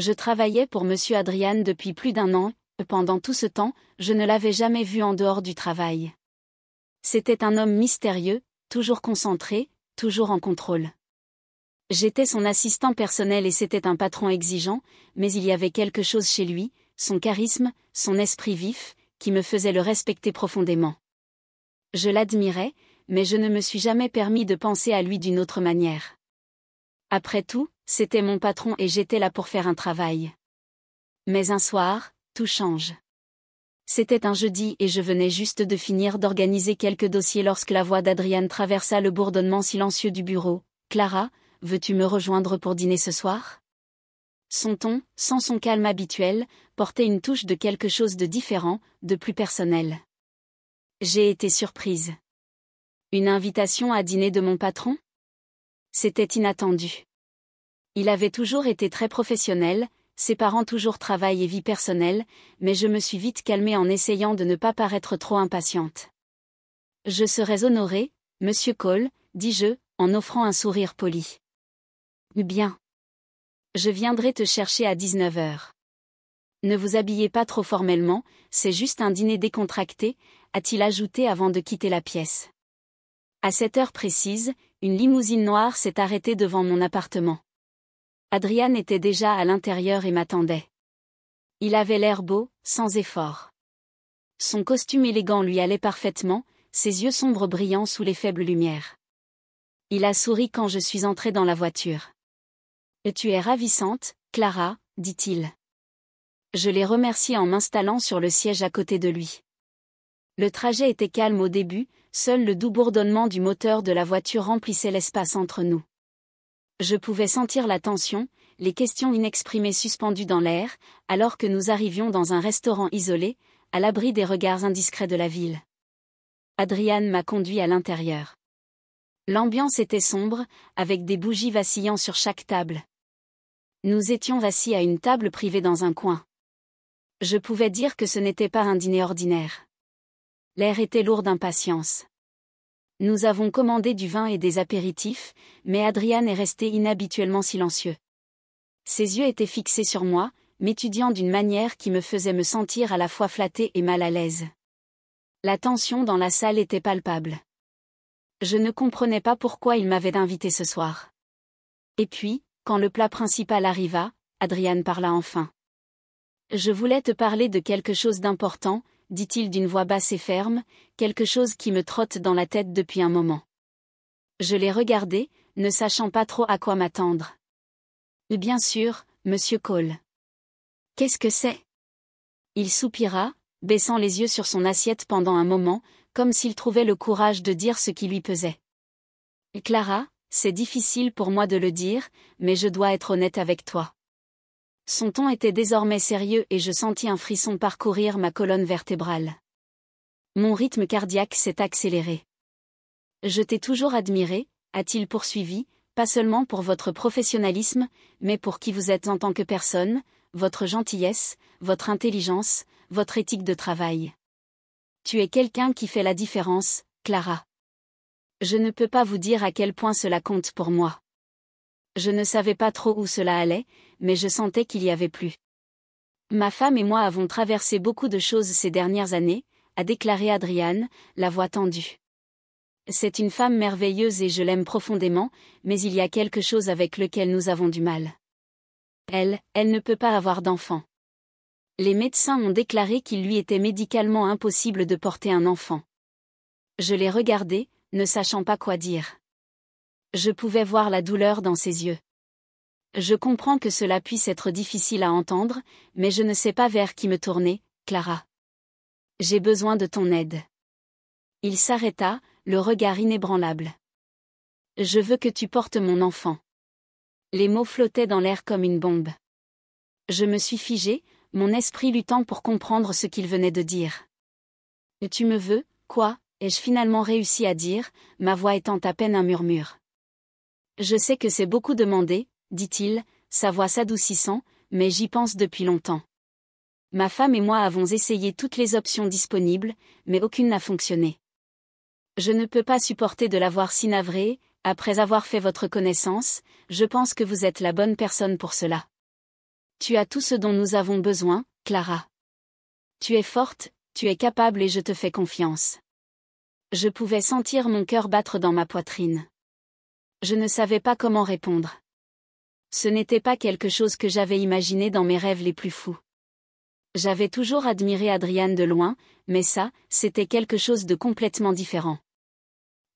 Je travaillais pour Monsieur Adrian depuis plus d'1 an, et pendant tout ce temps, je ne l'avais jamais vu en dehors du travail. C'était un homme mystérieux, toujours concentré, toujours en contrôle. J'étais son assistant personnel et c'était un patron exigeant, mais il y avait quelque chose chez lui, son charisme, son esprit vif, qui me faisait le respecter profondément. Je l'admirais, mais je ne me suis jamais permis de penser à lui d'une autre manière. Après tout, c'était mon patron et j'étais là pour faire un travail. Mais un soir, tout change. C'était un jeudi et je venais juste de finir d'organiser quelques dossiers lorsque la voix d'Adrian traversa le bourdonnement silencieux du bureau. « Clara, veux-tu me rejoindre pour dîner ce soir ?» Son ton, sans son calme habituel, portait une touche de quelque chose de différent, de plus personnel. J'ai été surprise. Une invitation à dîner de mon patron ? C'était inattendu. Il avait toujours été très professionnel, séparant toujours travail et vie personnelle, mais je me suis vite calmée en essayant de ne pas paraître trop impatiente. « Je serais honorée, Monsieur Cole, dis-je, en offrant un sourire poli. « Bien. Je viendrai te chercher à 19h. Ne vous habillez pas trop formellement, c'est juste un dîner décontracté, a-t-il ajouté avant de quitter la pièce. À cette heure précise, une limousine noire s'est arrêtée devant mon appartement. Adrian était déjà à l'intérieur et m'attendait. Il avait l'air beau, sans effort. Son costume élégant lui allait parfaitement, ses yeux sombres brillant sous les faibles lumières. Il a souri quand je suis entrée dans la voiture. « Tu es ravissante, Clara, dit-il. » Je l'ai remercié en m'installant sur le siège à côté de lui. Le trajet était calme au début, seul le doux bourdonnement du moteur de la voiture remplissait l'espace entre nous. Je pouvais sentir la tension, les questions inexprimées suspendues dans l'air, alors que nous arrivions dans un restaurant isolé, à l'abri des regards indiscrets de la ville. Adrian m'a conduit à l'intérieur. L'ambiance était sombre, avec des bougies vacillant sur chaque table. Nous étions assis à une table privée dans un coin. Je pouvais dire que ce n'était pas un dîner ordinaire. L'air était lourd d'impatience. Nous avons commandé du vin et des apéritifs, mais Adrian est resté inhabituellement silencieux. Ses yeux étaient fixés sur moi, m'étudiant d'une manière qui me faisait me sentir à la fois flattée et mal à l'aise. La tension dans la salle était palpable. Je ne comprenais pas pourquoi il m'avait invité ce soir. Et puis, quand le plat principal arriva, Adrian parla enfin. « Je voulais te parler de quelque chose d'important, » dit-il d'une voix basse et ferme, quelque chose qui me trotte dans la tête depuis un moment. Je l'ai regardé, ne sachant pas trop à quoi m'attendre. « Bien sûr, Monsieur Cole. »« Qu'est-ce que c'est ?» Il soupira, baissant les yeux sur son assiette pendant un moment, comme s'il trouvait le courage de dire ce qui lui pesait. « Clara, c'est difficile pour moi de le dire, mais je dois être honnête avec toi. » Son ton était désormais sérieux et je sentis un frisson parcourir ma colonne vertébrale. Mon rythme cardiaque s'est accéléré. « Je t'ai toujours admiré, » a-t-il poursuivi, pas seulement pour votre professionnalisme, mais pour qui vous êtes en tant que personne, votre gentillesse, votre intelligence, votre éthique de travail. Tu es quelqu'un qui fait la différence, Clara. Je ne peux pas vous dire à quel point cela compte pour moi. Je ne savais pas trop où cela allait, mais je sentais qu'il y avait plus. Ma femme et moi avons traversé beaucoup de choses ces dernières années, a déclaré Adrian, la voix tendue. C'est une femme merveilleuse et je l'aime profondément, mais il y a quelque chose avec lequel nous avons du mal. Elle ne peut pas avoir d'enfant. Les médecins ont déclaré qu'il lui était médicalement impossible de porter un enfant. Je l'ai regardé, ne sachant pas quoi dire. Je pouvais voir la douleur dans ses yeux. Je comprends que cela puisse être difficile à entendre, mais je ne sais pas vers qui me tourner, Clara. J'ai besoin de ton aide. Il s'arrêta, le regard inébranlable. Je veux que tu portes mon enfant. Les mots flottaient dans l'air comme une bombe. Je me suis figée, mon esprit luttant pour comprendre ce qu'il venait de dire. Tu me veux, quoi, ai-je finalement réussi à dire, ma voix étant à peine un murmure. Je sais que c'est beaucoup demandé, dit-il, sa voix s'adoucissant, mais j'y pense depuis longtemps. Ma femme et moi avons essayé toutes les options disponibles, mais aucune n'a fonctionné. Je ne peux pas supporter de la voir si navrée, après avoir fait votre connaissance, je pense que vous êtes la bonne personne pour cela. Tu as tout ce dont nous avons besoin, Clara. Tu es forte, tu es capable et je te fais confiance. Je pouvais sentir mon cœur battre dans ma poitrine. Je ne savais pas comment répondre. Ce n'était pas quelque chose que j'avais imaginé dans mes rêves les plus fous. J'avais toujours admiré Adrian de loin, mais ça, c'était quelque chose de complètement différent.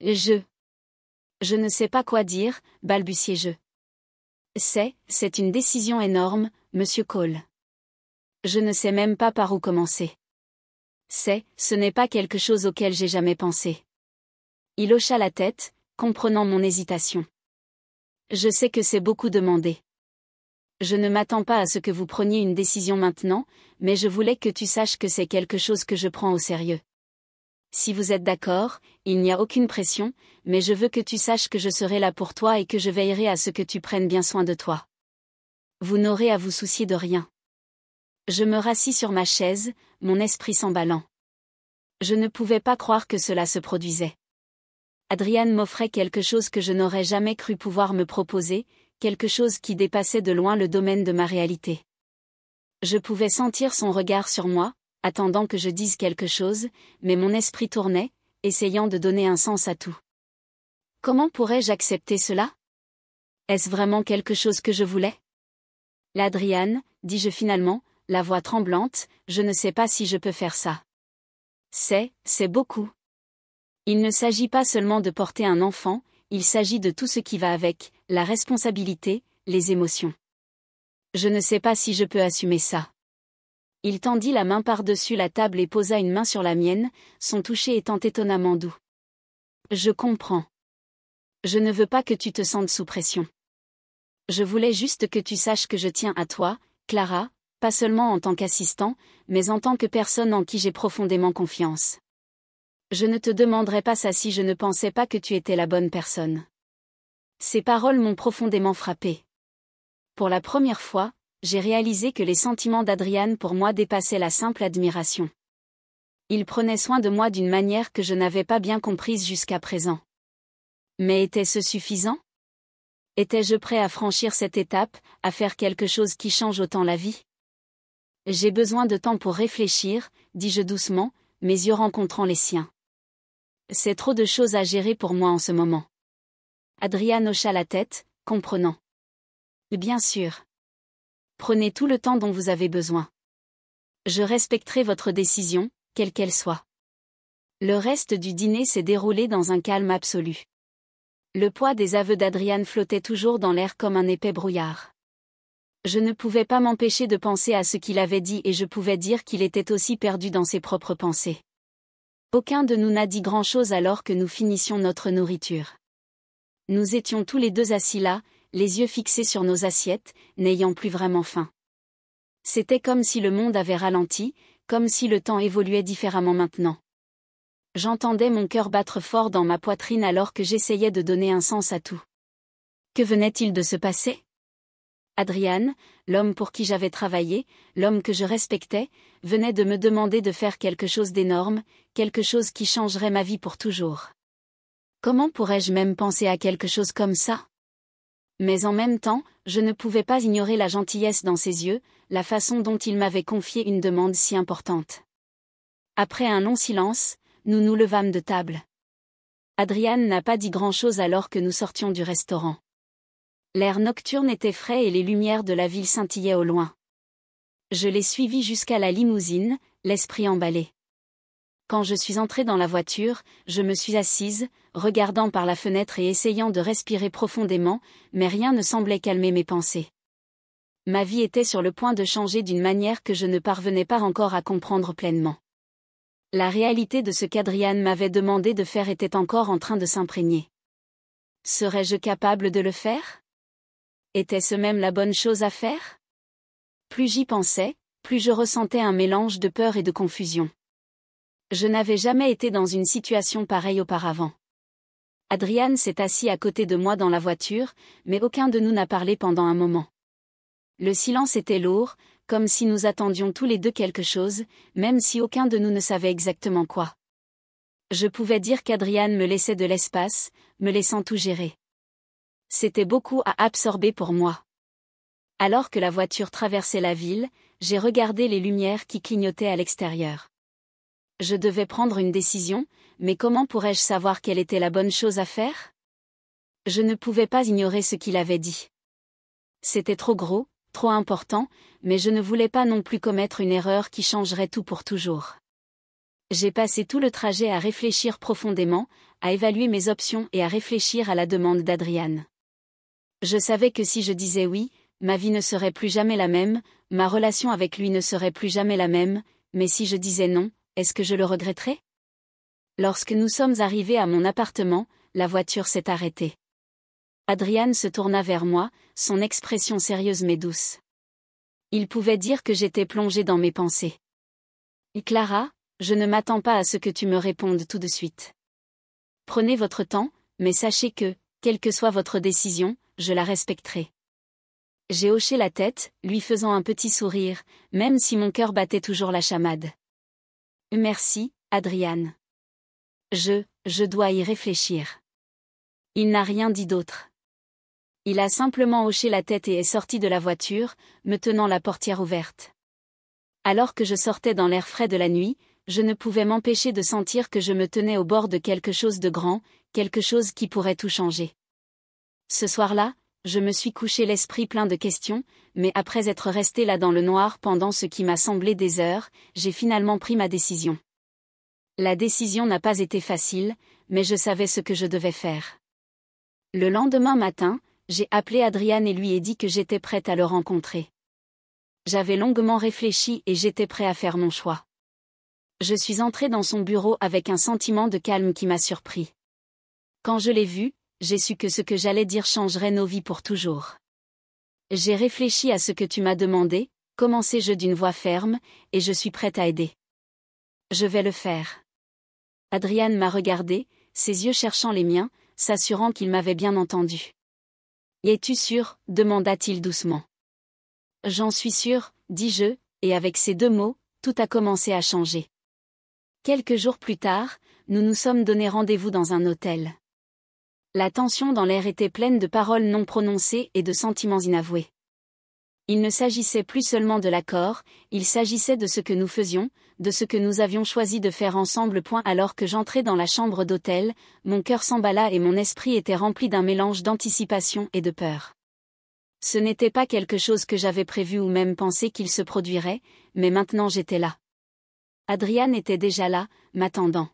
Je ne sais pas quoi dire, balbutiai-je. C'est une décision énorme, Monsieur Cole. Je ne sais même pas par où commencer. Ce n'est pas quelque chose auquel j'ai jamais pensé. Il hocha la tête, comprenant mon hésitation. Je sais que c'est beaucoup demandé. Je ne m'attends pas à ce que vous preniez une décision maintenant, mais je voulais que tu saches que c'est quelque chose que je prends au sérieux. Si vous êtes d'accord, il n'y a aucune pression, mais je veux que tu saches que je serai là pour toi et que je veillerai à ce que tu prennes bien soin de toi. Vous n'aurez à vous soucier de rien. Je me rassis sur ma chaise, mon esprit s'emballant. Je ne pouvais pas croire que cela se produisait. Adrian m'offrait quelque chose que je n'aurais jamais cru pouvoir me proposer, quelque chose qui dépassait de loin le domaine de ma réalité. Je pouvais sentir son regard sur moi, attendant que je dise quelque chose, mais mon esprit tournait, essayant de donner un sens à tout. Comment pourrais-je accepter cela? Est-ce vraiment quelque chose que je voulais? L'Adrian, dis-je finalement, la voix tremblante, je ne sais pas si je peux faire ça. C'est beaucoup. Il ne s'agit pas seulement de porter un enfant, il s'agit de tout ce qui va avec, la responsabilité, les émotions. Je ne sais pas si je peux assumer ça. Il tendit la main par-dessus la table et posa une main sur la mienne, son toucher étant étonnamment doux. Je comprends. Je ne veux pas que tu te sentes sous pression. Je voulais juste que tu saches que je tiens à toi, Clara, pas seulement en tant qu'assistant, mais en tant que personne en qui j'ai profondément confiance. Je ne te demanderais pas ça si je ne pensais pas que tu étais la bonne personne. Ces paroles m'ont profondément frappée. Pour la première fois, j'ai réalisé que les sentiments d'Adrian pour moi dépassaient la simple admiration. Il prenait soin de moi d'une manière que je n'avais pas bien comprise jusqu'à présent. Mais était-ce suffisant? Étais-je prêt à franchir cette étape, à faire quelque chose qui change autant la vie? J'ai besoin de temps pour réfléchir, dis-je doucement, mes yeux rencontrant les siens. C'est trop de choses à gérer pour moi en ce moment. Adrian hocha la tête, comprenant. Bien sûr. Prenez tout le temps dont vous avez besoin. Je respecterai votre décision, quelle qu'elle soit. Le reste du dîner s'est déroulé dans un calme absolu. Le poids des aveux d'Adrian flottait toujours dans l'air comme un épais brouillard. Je ne pouvais pas m'empêcher de penser à ce qu'il avait dit et je pouvais dire qu'il était aussi perdu dans ses propres pensées. Aucun de nous n'a dit grand-chose alors que nous finissions notre nourriture. Nous étions tous les deux assis là, les yeux fixés sur nos assiettes, n'ayant plus vraiment faim. C'était comme si le monde avait ralenti, comme si le temps évoluait différemment maintenant. J'entendais mon cœur battre fort dans ma poitrine alors que j'essayais de donner un sens à tout. Que venait-il de se passer? Adrian, l'homme pour qui j'avais travaillé, l'homme que je respectais, venait de me demander de faire quelque chose d'énorme, quelque chose qui changerait ma vie pour toujours. Comment pourrais-je même penser à quelque chose comme ça? Mais en même temps, je ne pouvais pas ignorer la gentillesse dans ses yeux, la façon dont il m'avait confié une demande si importante. Après un long silence, nous nous levâmes de table. Adrian n'a pas dit grand-chose alors que nous sortions du restaurant. L'air nocturne était frais et les lumières de la ville scintillaient au loin. Je l'ai suivi jusqu'à la limousine, l'esprit emballé. Quand je suis entrée dans la voiture, je me suis assise, regardant par la fenêtre et essayant de respirer profondément, mais rien ne semblait calmer mes pensées. Ma vie était sur le point de changer d'une manière que je ne parvenais pas encore à comprendre pleinement. La réalité de ce qu'Adrian m'avait demandé de faire était encore en train de s'imprégner. Serais-je capable de le faire? Était-ce même la bonne chose à faire? Plus j'y pensais, plus je ressentais un mélange de peur et de confusion. Je n'avais jamais été dans une situation pareille auparavant. Adrian s'est assis à côté de moi dans la voiture, mais aucun de nous n'a parlé pendant un moment. Le silence était lourd, comme si nous attendions tous les deux quelque chose, même si aucun de nous ne savait exactement quoi. Je pouvais dire qu'Adrian me laissait de l'espace, me laissant tout gérer. C'était beaucoup à absorber pour moi. Alors que la voiture traversait la ville, j'ai regardé les lumières qui clignotaient à l'extérieur. Je devais prendre une décision, mais comment pourrais-je savoir quelle était la bonne chose à faire? Je ne pouvais pas ignorer ce qu'il avait dit. C'était trop gros, trop important, mais je ne voulais pas non plus commettre une erreur qui changerait tout pour toujours. J'ai passé tout le trajet à réfléchir profondément, à évaluer mes options et à réfléchir à la demande d'Adrian. Je savais que si je disais oui, ma vie ne serait plus jamais la même, ma relation avec lui ne serait plus jamais la même, mais si je disais non, est-ce que je le regretterais? Lorsque nous sommes arrivés à mon appartement, la voiture s'est arrêtée. Adrian se tourna vers moi, son expression sérieuse mais douce. Il pouvait dire que j'étais plongée dans mes pensées. « Clara, je ne m'attends pas à ce que tu me répondes tout de suite. Prenez votre temps, mais sachez que, quelle que soit votre décision, je la respecterai. » J'ai hoché la tête, lui faisant un petit sourire, même si mon cœur battait toujours la chamade. « Merci, Adrian. Je dois y réfléchir. » Il n'a rien dit d'autre. Il a simplement hoché la tête et est sorti de la voiture, me tenant la portière ouverte. Alors que je sortais dans l'air frais de la nuit, je ne pouvais m'empêcher de sentir que je me tenais au bord de quelque chose de grand, quelque chose qui pourrait tout changer. Ce soir-là, je me suis couché l'esprit plein de questions, mais après être resté là dans le noir pendant ce qui m'a semblé des heures, j'ai finalement pris ma décision. La décision n'a pas été facile, mais je savais ce que je devais faire. Le lendemain matin, j'ai appelé Adrian et lui ai dit que j'étais prête à le rencontrer. J'avais longuement réfléchi et j'étais prêt à faire mon choix. Je suis entré dans son bureau avec un sentiment de calme qui m'a surpris. Quand je l'ai vu, j'ai su que ce que j'allais dire changerait nos vies pour toujours. J'ai réfléchi à ce que tu m'as demandé, commençai-je d'une voix ferme, et je suis prête à aider. Je vais le faire. Adrian m'a regardé, ses yeux cherchant les miens, s'assurant qu'il m'avait bien entendu. « Es-tu sûr ?» demanda-t-il doucement. « J'en suis sûr, dis-je, et avec ces deux mots, tout a commencé à changer. Quelques jours plus tard, nous nous sommes donné rendez-vous dans un hôtel. La tension dans l'air était pleine de paroles non prononcées et de sentiments inavoués. Il ne s'agissait plus seulement de l'accord, il s'agissait de ce que nous faisions, de ce que nous avions choisi de faire ensemble. Alors que j'entrais dans la chambre d'hôtel, mon cœur s'emballa et mon esprit était rempli d'un mélange d'anticipation et de peur. Ce n'était pas quelque chose que j'avais prévu ou même pensé qu'il se produirait, mais maintenant j'étais là. Adrian était déjà là, m'attendant.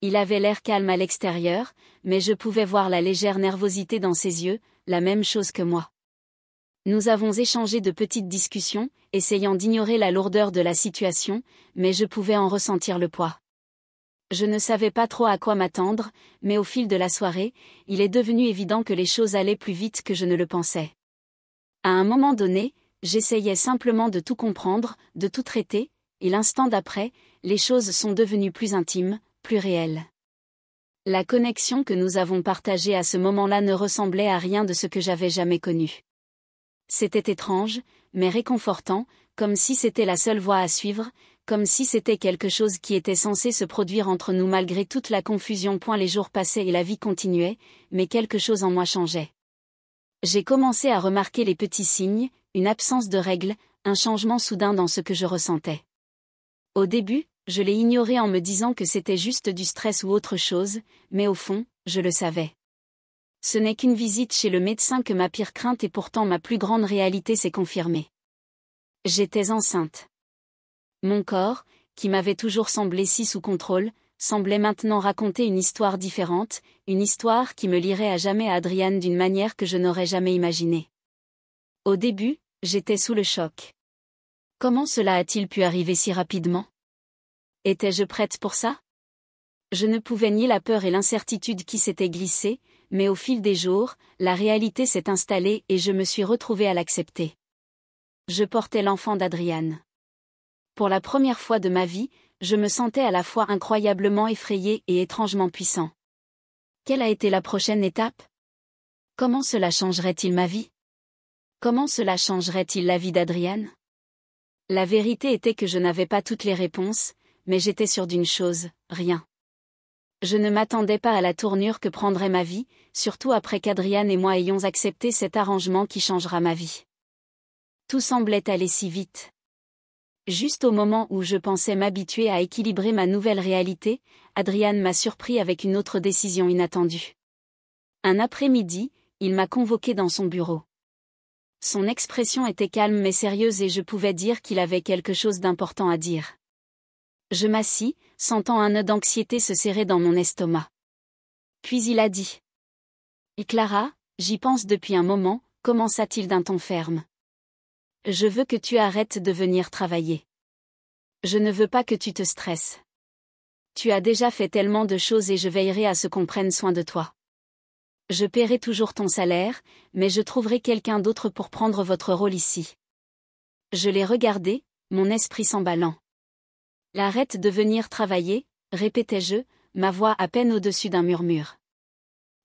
Il avait l'air calme à l'extérieur, mais je pouvais voir la légère nervosité dans ses yeux, la même chose que moi. Nous avons échangé de petites discussions, essayant d'ignorer la lourdeur de la situation, mais je pouvais en ressentir le poids. Je ne savais pas trop à quoi m'attendre, mais au fil de la soirée, il est devenu évident que les choses allaient plus vite que je ne le pensais. À un moment donné, j'essayais simplement de tout comprendre, de tout traiter, et l'instant d'après, les choses sont devenues plus intimes, plus réelles. La connexion que nous avons partagée à ce moment-là ne ressemblait à rien de ce que j'avais jamais connu. C'était étrange, mais réconfortant, comme si c'était la seule voie à suivre, comme si c'était quelque chose qui était censé se produire entre nous malgré toute la confusion. Les jours passaient et la vie continuait, mais quelque chose en moi changeait. J'ai commencé à remarquer les petits signes, une absence de règles, un changement soudain dans ce que je ressentais. Au début, je l'ai ignoré en me disant que c'était juste du stress ou autre chose, mais au fond, je le savais. Ce n'est qu'une visite chez le médecin que ma pire crainte et pourtant ma plus grande réalité s'est confirmée. J'étais enceinte. Mon corps, qui m'avait toujours semblé si sous contrôle, semblait maintenant raconter une histoire différente, une histoire qui me lierait à jamais à Adrian d'une manière que je n'aurais jamais imaginée. Au début, j'étais sous le choc. Comment cela a-t-il pu arriver si rapidement? Étais-je prête pour ça? Je ne pouvais nier la peur et l'incertitude qui s'étaient glissées, mais au fil des jours, la réalité s'est installée et je me suis retrouvée à l'accepter. Je portais l'enfant d'Adrian. Pour la première fois de ma vie, je me sentais à la fois incroyablement effrayé et étrangement puissant. Quelle a été la prochaine étape? Comment cela changerait-il ma vie? Comment cela changerait-il la vie d'Adrian? La vérité était que je n'avais pas toutes les réponses, mais j'étais sûre d'une chose, rien. Je ne m'attendais pas à la tournure que prendrait ma vie, surtout après qu'Adrian et moi ayons accepté cet arrangement qui changera ma vie. Tout semblait aller si vite. Juste au moment où je pensais m'habituer à équilibrer ma nouvelle réalité, Adrian m'a surpris avec une autre décision inattendue. Un après-midi, il m'a convoqué dans son bureau. Son expression était calme mais sérieuse et je pouvais dire qu'il avait quelque chose d'important à dire. Je m'assis, sentant un nœud d'anxiété se serrer dans mon estomac. Puis il a dit. « Clara, j'y pense depuis un moment », commença-t-il d'un ton ferme. « Je veux que tu arrêtes de venir travailler. Je ne veux pas que tu te stresses. Tu as déjà fait tellement de choses et je veillerai à ce qu'on prenne soin de toi. Je paierai toujours ton salaire, mais je trouverai quelqu'un d'autre pour prendre votre rôle ici. » Je l'ai regardé, mon esprit s'emballant. « Arrête de venir travailler », répétais-je, ma voix à peine au-dessus d'un murmure.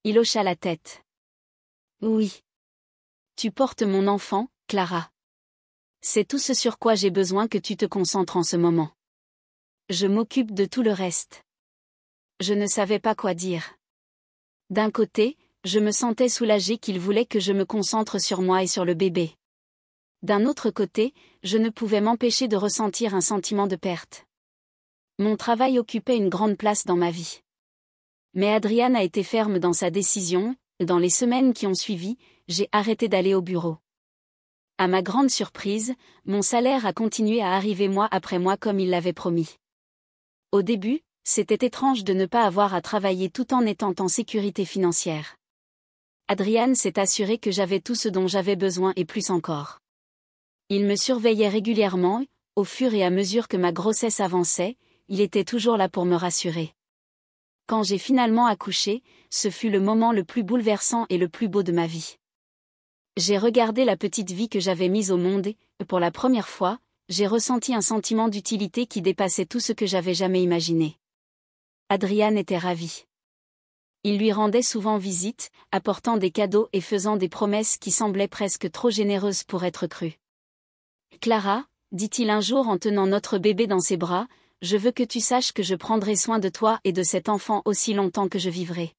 Il hocha la tête. « Oui. Tu portes mon enfant, Clara. C'est tout ce sur quoi j'ai besoin que tu te concentres en ce moment. Je m'occupe de tout le reste. » Je ne savais pas quoi dire. D'un côté, je me sentais soulagée qu'il voulait que je me concentre sur moi et sur le bébé. D'un autre côté, je ne pouvais m'empêcher de ressentir un sentiment de perte. Mon travail occupait une grande place dans ma vie. Mais Adrian a été ferme dans sa décision, et dans les semaines qui ont suivi, j'ai arrêté d'aller au bureau. À ma grande surprise, mon salaire a continué à arriver mois après mois comme il l'avait promis. Au début, c'était étrange de ne pas avoir à travailler tout en étant en sécurité financière. Adrian s'est assuré que j'avais tout ce dont j'avais besoin et plus encore. Il me surveillait régulièrement, au fur et à mesure que ma grossesse avançait, il était toujours là pour me rassurer. Quand j'ai finalement accouché, ce fut le moment le plus bouleversant et le plus beau de ma vie. J'ai regardé la petite vie que j'avais mise au monde et, pour la première fois, j'ai ressenti un sentiment d'utilité qui dépassait tout ce que j'avais jamais imaginé. Adrian était ravi. Il lui rendait souvent visite, apportant des cadeaux et faisant des promesses qui semblaient presque trop généreuses pour être crues. « Clara, » dit-il un jour en tenant notre bébé dans ses bras, « je veux que tu saches que je prendrai soin de toi et de cet enfant aussi longtemps que je vivrai.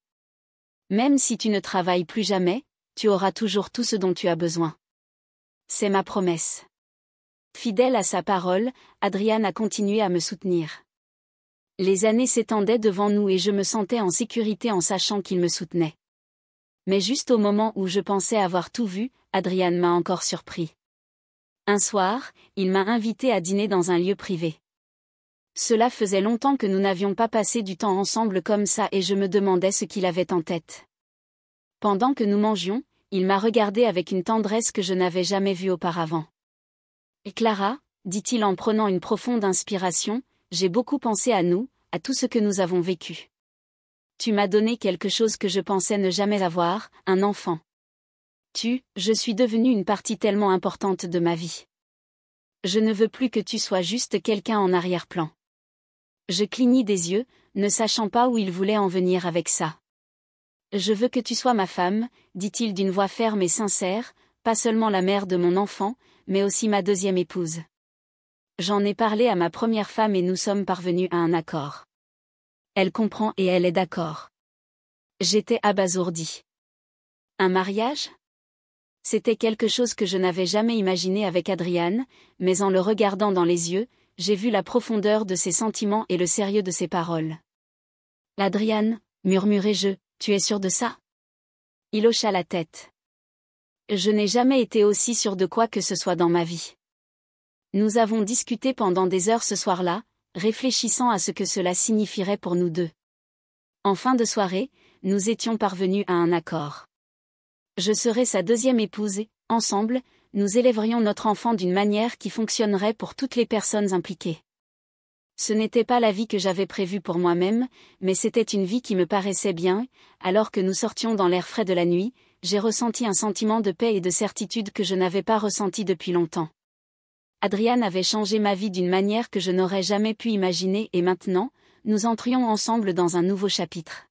Même si tu ne travailles plus jamais, tu auras toujours tout ce dont tu as besoin. C'est ma promesse. » Fidèle à sa parole, Adrian a continué à me soutenir. Les années s'étendaient devant nous et je me sentais en sécurité en sachant qu'il me soutenait. Mais juste au moment où je pensais avoir tout vu, Adrian m'a encore surpris. Un soir, il m'a invité à dîner dans un lieu privé. Cela faisait longtemps que nous n'avions pas passé du temps ensemble comme ça et je me demandais ce qu'il avait en tête. Pendant que nous mangions, il m'a regardé avec une tendresse que je n'avais jamais vue auparavant. « Clara, » dit-il en prenant une profonde inspiration, « j'ai beaucoup pensé à nous, à tout ce que nous avons vécu. Tu m'as donné quelque chose que je pensais ne jamais avoir, un enfant. Je suis devenue une partie tellement importante de ma vie. Je ne veux plus que tu sois juste quelqu'un en arrière-plan. » Je clignis des yeux, ne sachant pas où il voulait en venir avec ça. « Je veux que tu sois ma femme, » dit-il d'une voix ferme et sincère, pas seulement la mère de mon enfant, mais aussi ma deuxième épouse. J'en ai parlé à ma première femme et nous sommes parvenus à un accord. Elle comprend et elle est d'accord. J'étais abasourdie. Un mariage ? C'était quelque chose que je n'avais jamais imaginé avec Adrian, mais en le regardant dans les yeux, j'ai vu la profondeur de ses sentiments et le sérieux de ses paroles. « Adrian, » murmurai-je, « tu es sûr de ça ?» Il hocha la tête. Je n'ai jamais été aussi sûre de quoi que ce soit dans ma vie. Nous avons discuté pendant des heures ce soir-là, réfléchissant à ce que cela signifierait pour nous deux. En fin de soirée, nous étions parvenus à un accord. Je serais sa deuxième épouse et, ensemble, nous élèverions notre enfant d'une manière qui fonctionnerait pour toutes les personnes impliquées. Ce n'était pas la vie que j'avais prévue pour moi-même, mais c'était une vie qui me paraissait bien, alors que nous sortions dans l'air frais de la nuit, j'ai ressenti un sentiment de paix et de certitude que je n'avais pas ressenti depuis longtemps. Adrian avait changé ma vie d'une manière que je n'aurais jamais pu imaginer et maintenant, nous entrions ensemble dans un nouveau chapitre.